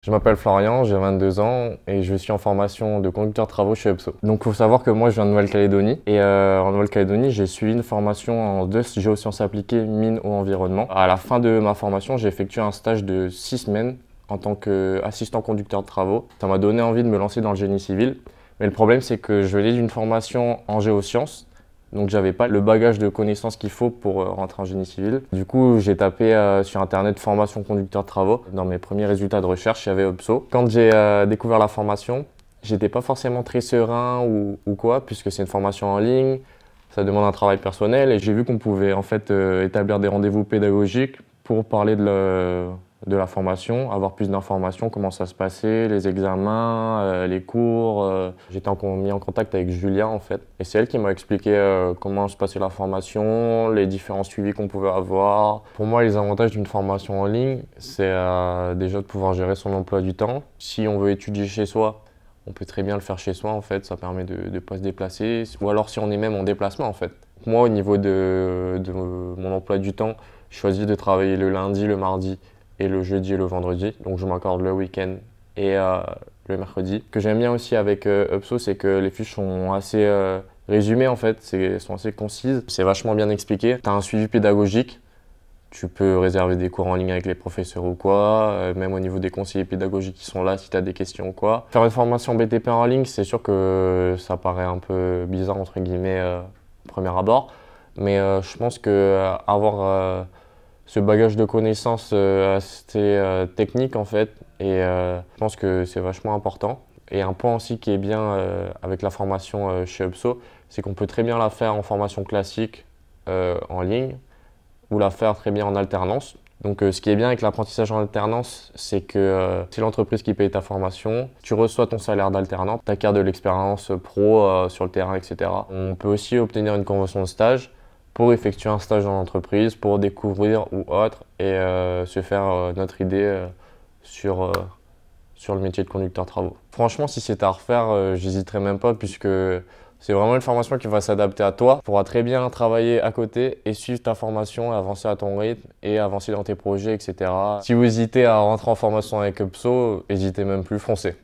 Je m'appelle Florian, j'ai 22 ans et je suis en formation de conducteur de travaux chez UPSO. Donc il faut savoir que moi je viens de Nouvelle-Calédonie et en Nouvelle-Calédonie j'ai suivi une formation en géosciences appliquées, mines ou environnement. À la fin de ma formation j'ai effectué un stage de 6 semaines en tant qu'assistant conducteur de travaux. Ça m'a donné envie de me lancer dans le génie civil, mais le problème c'est que je venais d'une formation en géosciences. Donc j'avais pas le bagage de connaissances qu'il faut pour rentrer en génie civil. Du coup, j'ai tapé sur internet formation conducteur de travaux. Dans mes premiers résultats de recherche, il y avait UPSO. Quand j'ai découvert la formation, j'étais pas forcément très serein ou quoi, puisque c'est une formation en ligne, ça demande un travail personnel et j'ai vu qu'on pouvait en fait établir des rendez-vous pédagogiques pour parler de la formation, avoir plus d'informations, comment ça se passait, les examens, les cours. J'étais mis en contact avec Julia en fait. Et c'est elle qui m'a expliqué comment se passait la formation, les différents suivis qu'on pouvait avoir. Pour moi, les avantages d'une formation en ligne, c'est déjà de pouvoir gérer son emploi du temps. Si on veut étudier chez soi, on peut très bien le faire chez soi en fait, ça permet de ne pas se déplacer. Ou alors si on est même en déplacement en fait. Moi, au niveau de mon emploi du temps, je choisis de travailler le lundi, le mardi et le jeudi et le vendredi. Donc je m'accorde le week-end et le mercredi. Ce que j'aime bien aussi avec UPSO, c'est que les fiches sont assez résumées en fait, sont assez concises. C'est vachement bien expliqué. Tu as un suivi pédagogique. Tu peux réserver des cours en ligne avec les professeurs ou quoi, même au niveau des conseillers pédagogiques qui sont là si tu as des questions ou quoi. Faire une formation BTP en ligne, c'est sûr que ça paraît un peu bizarre entre guillemets au premier abord, mais je pense que avoir ce bagage de connaissances assez technique en fait, et je pense que c'est vachement important. Et un point aussi qui est bien avec la formation chez UPSO, c'est qu'on peut très bien la faire en formation classique en ligne, ou la faire très bien en alternance. Donc ce qui est bien avec l'apprentissage en alternance, c'est que c'est l'entreprise qui paye ta formation, tu reçois ton salaire d'alternant, tu acquiers de l'expérience pro sur le terrain, etc. On peut aussi obtenir une convention de stage pour effectuer un stage dans l'entreprise, pour découvrir ou autre et se faire notre idée sur le métier de conducteur de travaux. Franchement, si c'était à refaire, j'hésiterais même pas puisque c'est vraiment une formation qui va s'adapter à toi. Tu pourras très bien travailler à côté et suivre ta formation, avancer à ton rythme et avancer dans tes projets, etc. Si vous hésitez à rentrer en formation avec UPSO, n'hésitez même plus, foncez.